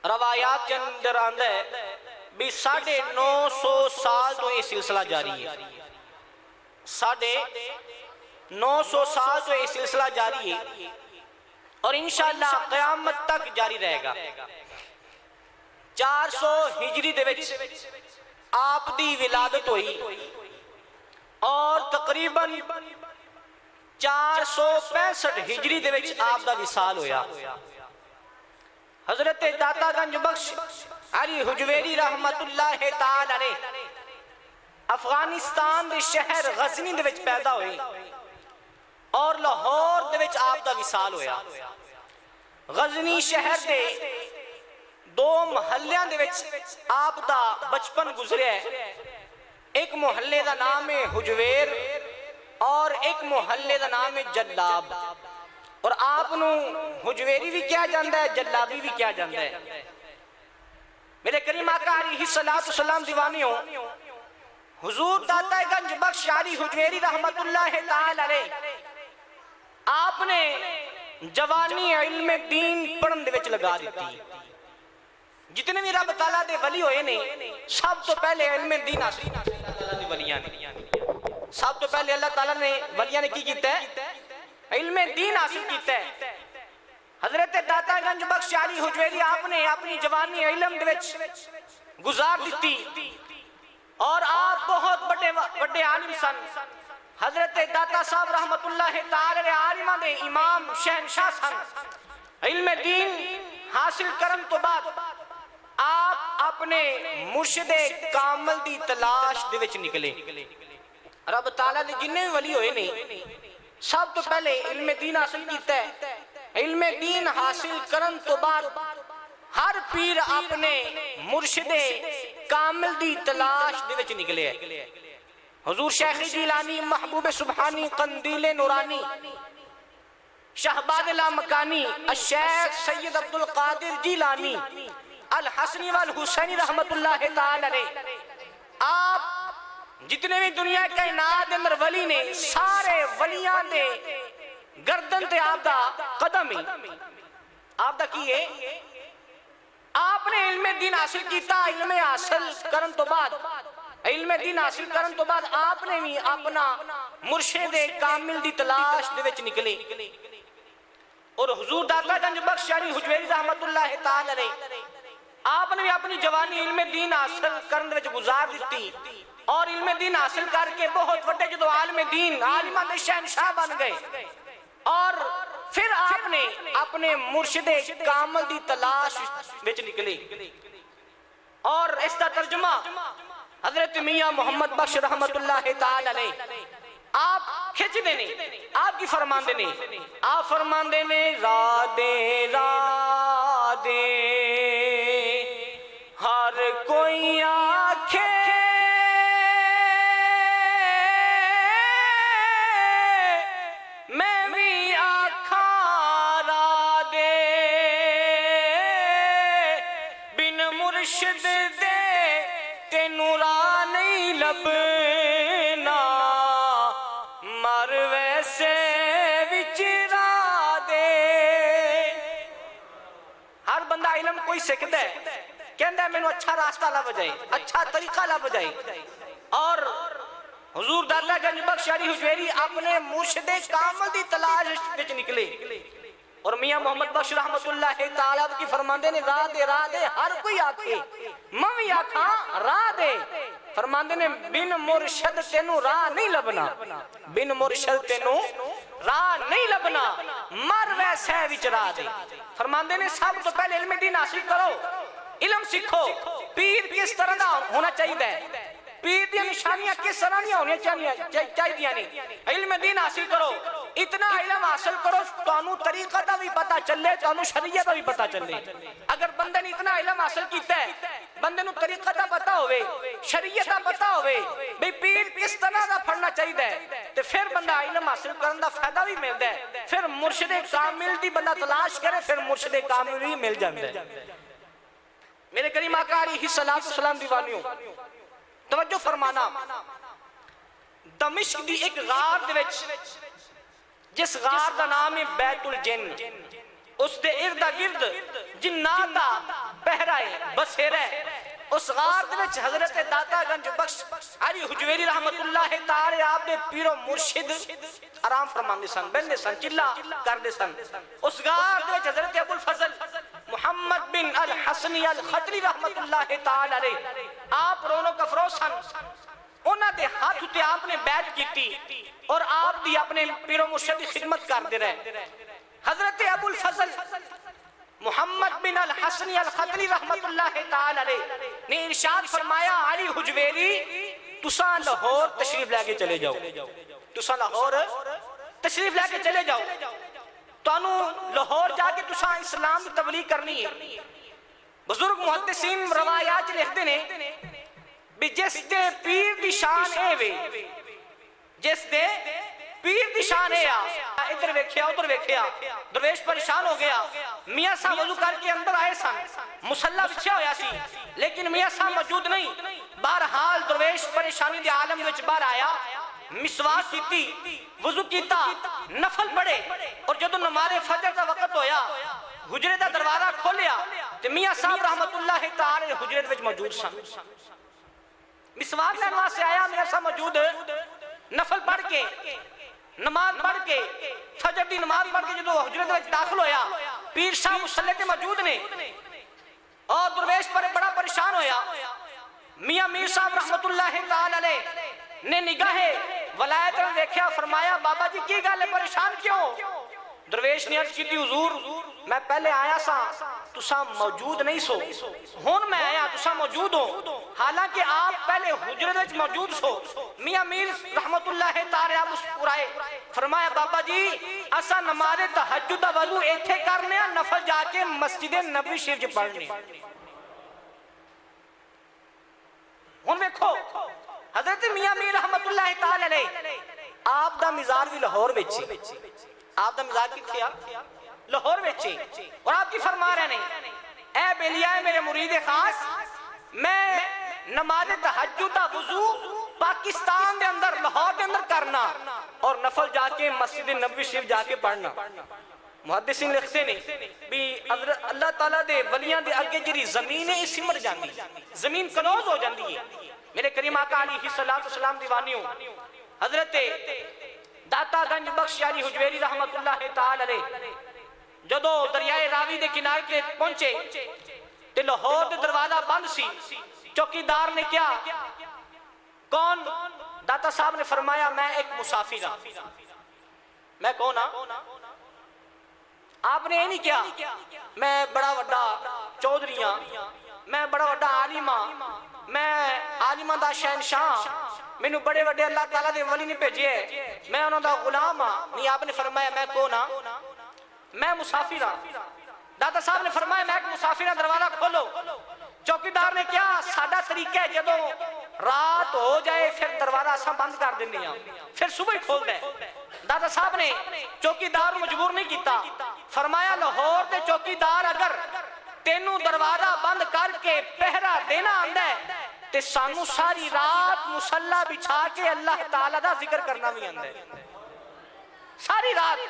روایات کے اندر آندہ ہے بھی 950 سال تو یہ سلسلہ جاری ہے، 950 سال تو یہ سلسلہ جاری ہے، اور انشاءاللہ قیامت تک جاری رہے گا۔ 400 ہجری دے وچ آپ دی ولادت ہوئی، اور تقریباً 465 ہجری دے وچ آپ دا وصال ہویا۔ حضرت داتا گنج بخش علی حجویری رحمت اللہ تعالی علیہ افغانستان دے شہر غزنی دے وچ پیدا ہوئی، اور لاہور دے وچ آپ دا وصال ہویا۔ غزنی شہر دے 2 محلیاں دے وچ آپ دا بچپن گزرے ہے۔ ایک محلے دا نام ہے حجویر، اور ایک محلے دا نام ہے جلاب، اور آپ نو حجویری بھی کیا جاندہ ہے، جلابی بھی کیا جاندہ ہے۔ میرے کریم آقا علیہ السلام دیوانیوں، حضور داتا گنج بخش علی حجویری رحمت اللہ تعالی علیہ آپ نے جوانی علم دین پڑھن دے وچ لگا دیتی۔ جتنے بھی رب تعالیٰ دے ولی ہوئے نے، سب تو پہلے علم دین حاصل اللہ دے ولیاں نے، سب تو پہلے اللہ تعالیٰ نے ولیاں نے کی کیتا ہے، علم دین حاصل کیتا ہے۔ حضرت داتا گنج بخش علی حجویری آپ نے اپنی جوانی علم دے وچ گزار دیتی، اور آپ بہت بڑے عالم سن۔ حضرت داتا صاحب رحمت اللہ تعالی عالمہ دے امام شہنشاہ سن۔ علم دین حاصل کرن تو بعد آپ اپنے مرشد کامل دی تلاش دے وچ نکلے۔ رب تعالیٰ نے جنہیں ولی ہوئے نے، سب تو پہلے علم دین حاصل کیتا ہے۔ علم دین حاصل کرن تو بعد ہر پیر اپنے مرشد کامل دی تلاش دے وچ نکلے ہے۔ حضور شیخ جیلانی، محبوب سبحانی، قندیل نورانی، شہباد لامکانی، الشیخ سید عبدالقادر جیلانی، الحسنی والحسینی رحمت اللہ تعالی علیہ، آپ جتنے بھی دنیا کائنات اندر ولی نے، سارے ولیاں دے گردن تے آپ دا قدم ہی، آپ دا کی ہے، آپ نے علم دین حاصل کیتا۔ علم حاصل کرن تو بعد، علم دین حاصل کرن تو بعد آپ نے بھی اپنا مرشد کامل دی تلاش دے وچ نکلے، اور حضور داتا گنج بخش علی حجویری رحمت اللہ تعالی علیہ آپ نے بھی اپنی جوانی علم دین حاصل کرن دے وچ گزار دیتی، اور علم دین حاصل کر کے بہت بڑے جدو عالم دین، عالمہ دے شہنشاہ بن گئے، اور پھر آپ نے اپنے مرشد کامل دی تلاش وچ نکلے۔ اور اس کا ترجمہ حضرت میاں محمد بخش رحمت اللہ تعالی علیہ آپ کھچ دینے، آپ کی فرمان دینے، آپ فرمان دینے، رادے رادے ہر کوئی آنکھیں میں بھی آنکھاں رادے بن مرشد دے تینوں راہ نہیں لبنا مر ویسے وچرا دے۔ ہر بندہ علم کوئی سکھدا ہے، کہندا ہے مینوں اچھا راستہ لب جائے، اچھا طریقہ لب جائے، اور حضور داتا گنج بخش علی حجویری اپنے مرشد کامل دی تلاش وچ نکلے، اور میاں محمد بخش رحمت اللہ تعالی کی فرماندے نے، راہ دے ہر کوئی آکھے میں بھی آکھاں راہ دے، فرماندے نے بن مرشد تینوں راہ نہیں لبنا، بن مرشد تینوں راہ نہیں لبنا مر ویسے وچرا دے۔ فرماندے نے سب تو پہلے علم دین حاصل کرو، علم سکھو، پیر کس طرح دا ہونا چاہیے، پیر دی نشانیاں کس طرح نہیں ہونے چاہیے نہیں، علم دین حاصل کرو، اتنا علم حاصل کرو تانوں طریقہ دا بھی پتا چلے، تانوں شریعت دا بھی پتا چلے۔ اگر بندے نے اتنا علم حاصل کیتا ہے، بندے نو طریقہ دا پتا ہوئے، شریعت دا پتا ہوئے، بھئی پیر کس طرح دا پڑھنا چاہیے، تو پھر بندہ علم حاصل کرن دا فائدہ بھی ملتا ہے، پھر مرشد کامل دی بندہ تلاش کرے، پھر مرشد کامل بھی مل جاندے۔ میرے کریم آقا علیہ السلام دیوانیوں، توجہ فرمانا، دمشق دی ایک غار دے وچ، جس غار دا نام ہے بیت الجن، اس دے ارد گرد جنات دا بہرا ہے بسیرا ہے اس غار دے وچ حضرت داتا گنج بخش علی حجویری رحمت اللہ تعالی آپ نے پیر و مرشد آرام فرماندے سن بندے سن چلا کردے سن اس غار دے وچ حضرت ابو الفضل محمد بن الحسنی الخطری رحمت اللہ تعالی علیہ آپ رونق افروز سن انہاں دے ہاتھ تے آپ نے بیعت کیتی اور آپ دی اپنے پیر و مرشد کی خدمت کردے رہے حضرت ابو الفضل محمد بن الحسنی الخطری رحمت اللہ تعالی علیہ نے ارشاد فرمایا علی حجویری تساں لاہور تشریف لے کے چلے جاؤ تساں لاہور تشریف لے کے چلے جاؤ تانوں لاہور جا کے تساں اسلام کی تبلیغ کرنی ہے بزرگ محدثین روایات لکھتے ہیں بھی جس دے پیر دی شان اے وے جس دے پیر دی شان اے ادھر ویکھیا ادھر ویکھیا درویش پریشان ہو گیا میاں صاحب وضو کر کے اندر آئے سن مصلی بچھیا ہویا سی لیکن میاں صاحب موجود نہیں بہرحال درویش پریشانی دے عالم وچ باہر آیا مسواک کیتی وضو کیتا نفل پڑھے اور جدوں نماز فجر دا وقت ہویا حجرے دا دروازہ کھولیا تے میاں صاحب رحمت اللہ تعالی حجرے وچ موجود سن مسواک لینے واسطے آیا میاں صاحب موجود نفل پڑھ کے نماز پڑھ کے فجر دی نماز پڑھ کے جدو حجرت وچ داخل ہویا پیر صاحب مصلی تے موجود نے اور درویش پر بڑا پریشان ہویا میاں میر صاحب رحمت اللہ تعالی علیہ نے نگاہ ولایت میں دیکھا فرمایا بابا جی کی گل ہے پریشان کیوں درویش نے عرض کی تھی حضور میں پہلے آیا سا تساں موجود نہیں سو ہون میں آیا تساں موجود ہو حالانکہ آپ پہلے حجرت وچ موجود سو میاں میر رحمت اللہ تعالی آپ مسکرائے فرمایا بابا جی اساں نماز تہجد دا وضو ایتھے کرنے نفل جا کے مسجد نبوی شریف وچ پڑھنے ہن دیکھو حضرت میاں میر رحمت اللہ تعالی علیہ آپ دا مزار بھی لاہور وچ آپ دا مزار کتھے آ لاہور وچ اور آپ کی فرما رہے ہیں اے بیلیاء میرے مرید خاص میں نماز تہجد دا وضو پاکستان دے اندر لاہور دے اندر کرنا اور نفل جا کے مسجد نبوی شریف جا کے پڑھنا محدثین لکھتے نے بھی اللہ تعالیٰ دے ولیاں دے اگے جری زمین ہے سمر جاندی زمین کلوز ہو جاندی ہے میرے کریم آقا علیہ السلام دیوانیوں حضرت داتا گنج بخش علی حجویری رحمت اللہ تعالی علیہ جدو دریائے راوی دے کنارے تے پہنچے تے لاہور دے دروازہ بند سی چوکیدار نے کیا کون داتا صاحب نے فرمایا میں ایک مسافر ہوں میں کون ہوں آپ نے یہ نہیں کیا میں بڑا وڈا چودھری ہاں میں بڑا وڈا عالم ہاں میں عالماں دا شہنشاہ مینوں بڑے وڈے اللہ تعالیٰ دے ولی نے بھیجے میں انہاں دا غلام ہاں نہیں آپ نے فرمایا میں کون ہاں میں مسافر ہاں داتا صاحب نے فرمایا میں ایک مسافر ہاں دروازہ کھولو چوکیدار نے کیا ساڈا طریقہ ہے جدو رات ہو جائے پھر دروازہ اساں بند کر دیندے ہاں پھر صبح ہی کھول دے داتا صاحب نے چوکیدار مجبور نہیں کیتا فرمایا لاہور تے چوکیدار اگر تینوں دروازہ بند کر کے پہرا دینا آندا ہے تے سانو ساری رات مصلی بچھا کے اللہ تعالیٰ دا ذکر کرنا بھی آندا ہے ساری رات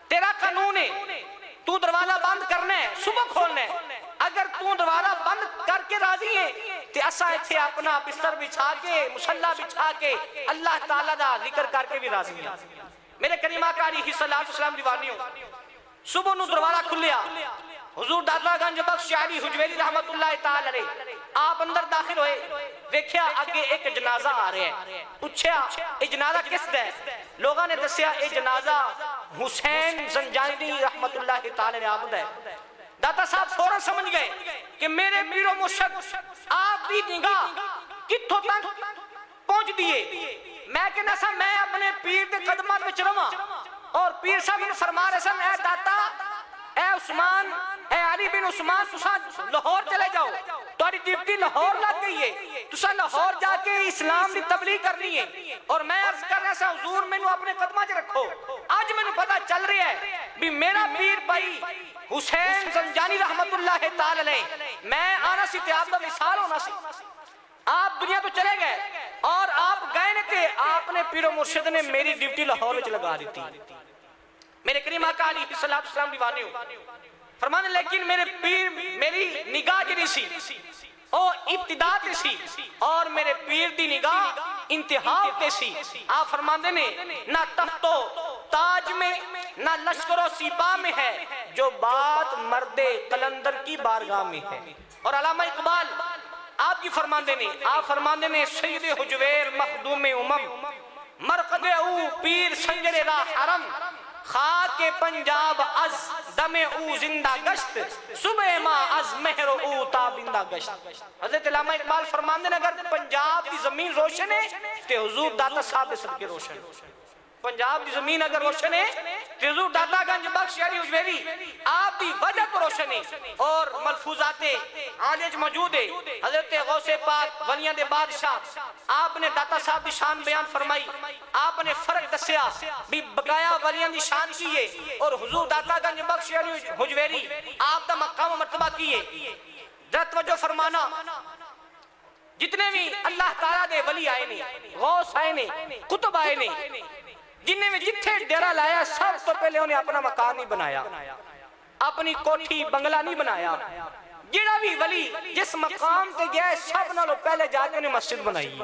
تیرا قانون ہے تو دروازہ بند کرنا ہے صبح کھولنا ہے اگر تو دروازہ بند کر کے راضی ہے تے اساں ایتھے اپنا بستر بچھا کے مصلی بچھا کے اللہ تعالیٰ دا ذکر کر کے بھی راضی ہیں میرے کریم آقا علیہ السلام دیوانیوں صبح نو دروازہ کھلیا حضور داتا گنج بخش علی حجویری رحمت اللہ تعالی علیہ آپ اندر داخل ہوئے دیکھیا آگے ایک جنازہ آ رہے ہیں پوچھیا یہ جنازہ کس دا ہے لوگاں نے دسیا یہ جنازہ حسین زنجانی رحمت اللہ تعالی علیہ آپ دا ہے داتا صاحب فوراں سمجھ گئے کہ میرے پیر و مرشد آپ دی نگاہ کتھوں تک پہنچ دیئے میں کہنا سا میں اپنے پیر دے قدمات میں رہواں اور پیر صاحب نے فرما رہے سن اے داتا اے عثمان اے علی بن عثمان تساں لاہور چلے جاؤ تاری ڈیوٹی لاہور لگ گئی ہے تساں لاہور جا کے اسلام دی تبلیغ کرنی ہے اور میں عرض کر رہا سا حضور میں نو اپنے قدمہ چ رکھو آج میں نو پتا چل رہا ہے بھی میرا پیر بھائی حسین زنجانی رحمت اللہ تعالی علیہ میں آنا سی تے آپ دا مثال ہونا سی آپ دنیا تو چلے گئے اور آپ گئے نے تے آپ نے پیر و مرشد نے میری ڈیوٹی لاہور میں لگا دی تھی میرے کریم آقا علیہ السلام دیوانیوں فرمانے لیکن میرے پیر میری نگاہ جی سی او ابتدا تے سی اور میرے پیر دی نگاہ انتہا تے سی. آپ فرماندے نے نہ تخت و تاج میں نہ لشکر و سپاہ میں ہے جو بات مرد قلندر کی بارگاہ میں ہے. اور علامہ اقبال آپ کی فرماندے نے سید حجویر مخدوم مرقد او پیر سنجر را حرم خاک پنجاب از دم او زندہ گشت صبح ماں از مہر او تابندہ گشت. حضرت علامہ اقبال فرماندے نے اگر پنجاب کی زمین روشن ہے تو حضور داتا صاحب سب کے روشن. پنجاب کی زمین اگر روشن ہے تو حضور داتا گنج بخش علی حجویری آپ کی وجہ کو روشن ہے. اور ملفوظات عالج موجود ہے. حضرت غوث پاک ولیاں دے بادشاہ آپ نے داتا صاحب دی شان بیان فرمائی. آپ نے فرق دسیا بھی بقایا ولیاں دی شان کی ہے اور حضور داتا گنج بخش علی حجویری آپ دا مقام و مرتبہ کی ہے. ذرا توجہ فرمانا, جتنے بھی اللہ تعالیٰ دے ولی آئے نے, غوث آئے نے, قطب آئے نے, جنہیں میں جتھے ڈیرہ لایا سب تو پہلے انہیں اپنا مکان نہیں بنایا, اپنی کوٹھی بنگلہ نہیں بنایا. جڑا بھی ولی جس مقام تے گیا سب نالوں پہلے جا کے انہیں مسجد بنائی.